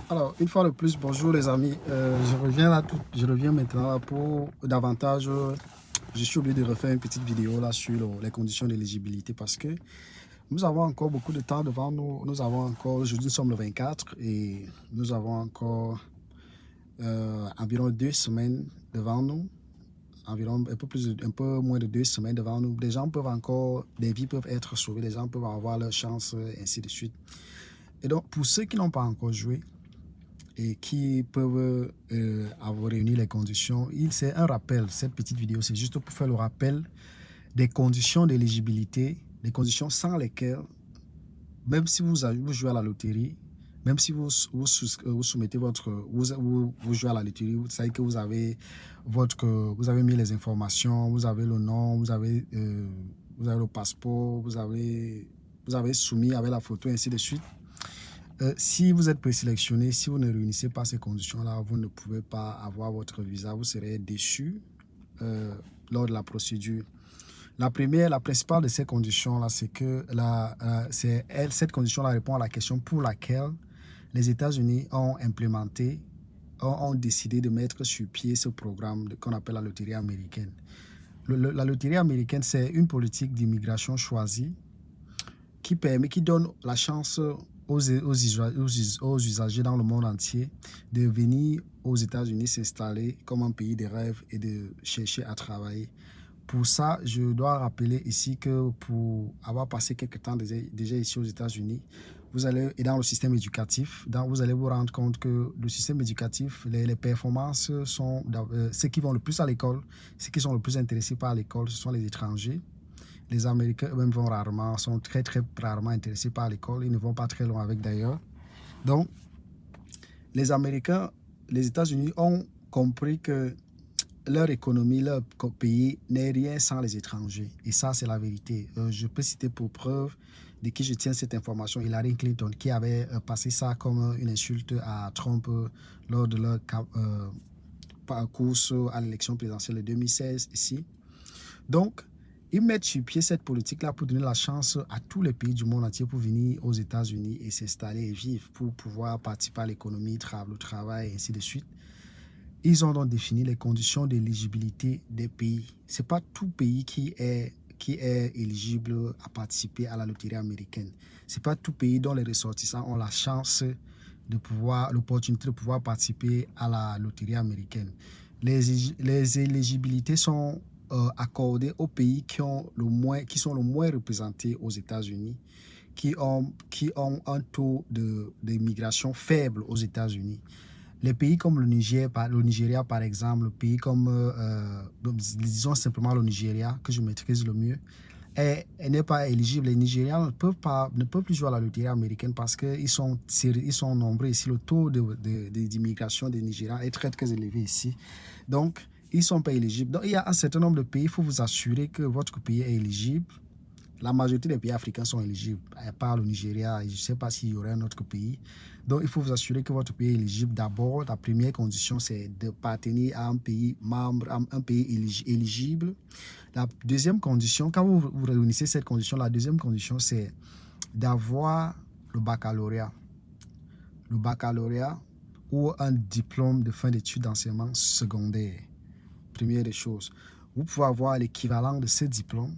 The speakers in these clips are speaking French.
Alors, une fois de plus, bonjour les amis. Je reviens maintenant là pour davantage. Je suis obligé de refaire une petite vidéo là sur les conditions d'éligibilité parce que nous avons encore beaucoup de temps devant nous. Nous avons encore, aujourd'hui nous sommes le 24 et nous avons encore environ 2 semaines devant nous. Environ un peu moins de 2 semaines devant nous. Des gens peuvent encore, des vies peuvent être sauvées, les gens peuvent avoir leur chance, ainsi de suite. Et donc, pour ceux qui n'ont pas encore joué, et qui peuvent avoir réuni les conditions. C'est un rappel, cette petite vidéo, c'est juste pour faire le rappel des conditions d'éligibilité, des conditions sans lesquelles, même si vous jouez à la loterie, même si vous soumettez vous jouez à la loterie, vous savez que vous avez mis les informations, vous avez le nom, vous avez le passeport, vous avez soumis avec la photo, ainsi de suite. Si vous êtes présélectionné, si vous ne réunissez pas ces conditions-là, vous ne pouvez pas avoir votre visa, vous serez déçu lors de la procédure. La principale de ces conditions-là, c'est que cette condition-là répond à la question pour laquelle les États-Unis ont décidé de mettre sur pied ce programme qu'on appelle la loterie américaine. La loterie américaine, c'est une politique d'immigration choisie qui donne la chance aux usagers dans le monde entier de venir aux États-Unis s'installer comme un pays de rêve et de chercher à travailler. Pour ça, je dois rappeler ici que pour avoir passé quelques temps déjà ici aux États-Unis, et dans le système éducatif, vous allez vous rendre compte que le système éducatif, les performances sont, ceux qui vont le plus à l'école, ceux qui sont le plus intéressés par l'école, ce sont les étrangers. Les Américains eux-mêmes sont très rarement intéressés par l'école. Ils ne vont pas très loin avec d'ailleurs. Donc, les États-Unis ont compris que leur économie, leur pays n'est rien sans les étrangers. Et ça, c'est la vérité. Je peux citer pour preuve de qui je tiens cette information Hillary Clinton, qui avait passé ça comme une insulte à Trump lors de leur course à l'élection présidentielle de 2016 ici. Donc, ils mettent sur pied cette politique-là pour donner la chance à tous les pays du monde entier pour venir aux États-Unis et s'installer et vivre, pour pouvoir participer à l'économie, le travail, et ainsi de suite. Ils ont donc défini les conditions d'éligibilité des pays. Ce n'est pas tout pays qui est éligible à participer à la loterie américaine. Ce n'est pas tout pays dont les ressortissants ont la chance l'opportunité de pouvoir participer à la loterie américaine. Les éligibilités sont accordées aux pays qui sont le moins représentés aux États-Unis, qui ont un taux d'immigration faible aux États-Unis. Les pays comme le Nigeria, par exemple, le pays comme, disons simplement le Nigeria, que je maîtrise le mieux, n'est pas éligible. Les Nigérians ne peuvent plus jouer à la loterie américaine parce qu'ils sont nombreux ici. Le taux d'immigration des Nigérians est très élevé ici. Donc, ils ne sont pas éligibles. Donc, il y a un certain nombre de pays. Il faut vous assurer que votre pays est éligible. La majorité des pays africains sont éligibles, à part le Nigeria. Je ne sais pas s'il y aurait un autre pays. Donc, il faut vous assurer que votre pays est éligible. D'abord, la première condition, c'est de appartenir à un pays membre, à un pays éligible. La deuxième condition, quand vous réunissez cette condition, la deuxième condition, c'est d'avoir le baccalauréat. Le baccalauréat ou un diplôme de fin d'études d'enseignement secondaire. Première des choses. Vous pouvez avoir l'équivalent de ce diplôme.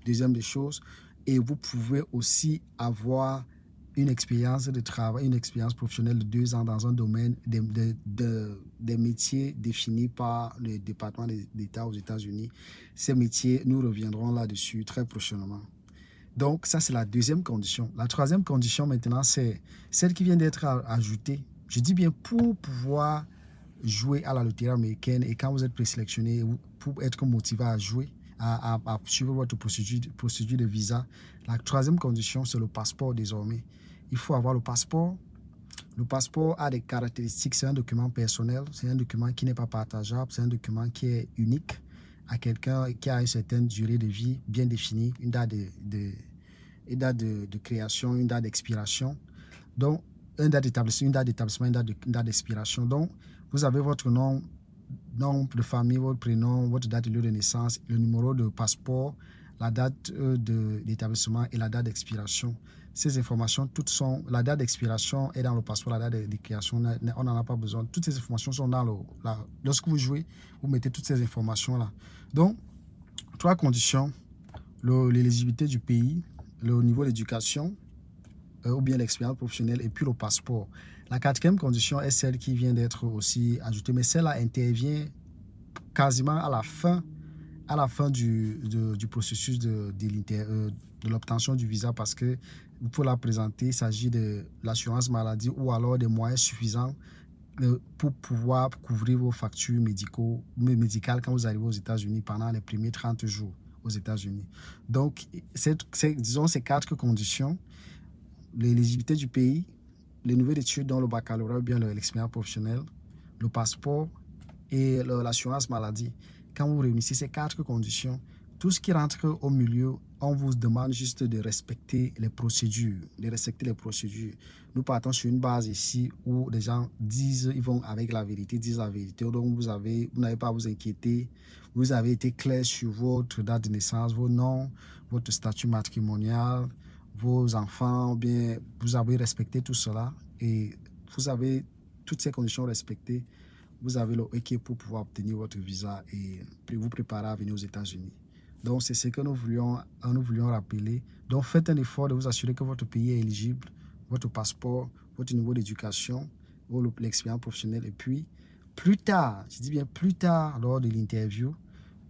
Deuxième des choses. Et vous pouvez aussi avoir une expérience de travail, une expérience professionnelle de 2 ans dans un domaine des métiers définis par le département d'État aux États-Unis. Ces métiers, nous reviendrons là-dessus très prochainement. Donc, ça, c'est la deuxième condition. La troisième condition, maintenant, c'est celle qui vient d'être ajoutée. Je dis bien pour pouvoir jouer à la loterie américaine et quand vous êtes présélectionné, pour être motivé à jouer, à suivre votre procédure de visa. La troisième condition, c'est le passeport désormais. Il faut avoir le passeport. Le passeport a des caractéristiques. C'est un document personnel. C'est un document qui n'est pas partageable. C'est un document qui est unique à quelqu'un qui a une certaine durée de vie bien définie, une date de création, une date d'expiration. Donc, une date d'établissement, une date d'expiration. Donc, vous avez votre nom de famille, votre prénom, votre date de lieu de naissance, le numéro de passeport la date d'établissement et la date d'expiration. Ces informations, toutes sont... La date d'expiration est dans le passeport, la date de création, on n'en a pas besoin. Toutes ces informations sont dans lorsque vous jouez, vous mettez toutes ces informations-là. Donc, 3 conditions. L'éligibilité du pays, le niveau d'éducation, ou bien l'expérience professionnelle, et puis le passeport. La 4e condition est celle qui vient d'être aussi ajoutée, mais celle-là intervient quasiment à la fin du processus de l'obtention du visa, parce que vous pouvez la présenter. Il s'agit de l'assurance maladie ou alors des moyens suffisants pour pouvoir couvrir vos factures médicales quand vous arrivez aux États-Unis pendant les premiers 30 jours aux États-Unis. Donc, disons ces 4 conditions: l'éligibilité du pays, les niveaux d'études dans le baccalauréat ou bien l'expérience professionnelle, le passeport et l'assurance maladie. Quand vous réunissez ces 4 conditions, tout ce qui rentre au milieu, on vous demande juste de respecter les procédures. Nous partons sur une base ici où les gens disent, ils vont avec la vérité, disent la vérité. Donc vous n'avez pas à vous inquiéter. Vous avez été clair sur votre date de naissance, vos noms, votre statut matrimonial, vos enfants, bien, vous avez respecté tout cela et vous avez toutes ces conditions respectées. Vous avez le OK pour pouvoir obtenir votre visa et vous préparer à venir aux États-Unis. Donc, c'est ce que nous voulions rappeler. Donc, faites un effort de vous assurer que votre pays est éligible, votre passeport, votre niveau d'éducation, l'expérience professionnelle. Et puis, plus tard, je dis bien plus tard, lors de l'interview,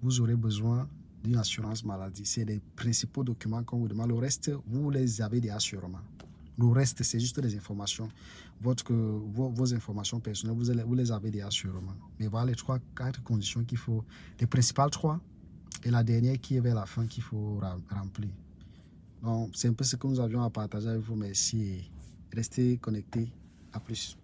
vous aurez besoin d'une assurance maladie. C'est les principaux documents qu'on vous demande. Le reste, vous les avez déjà sûrement. Le reste, c'est juste des informations. Vos informations personnelles, vous les avez déjà sûrement. Mais voilà les 4 conditions qu'il faut, les principales 3, et la dernière qui est vers la fin qu'il faut remplir. Donc, c'est un peu ce que nous avions à partager avec vous. Merci et restez connectés. À plus.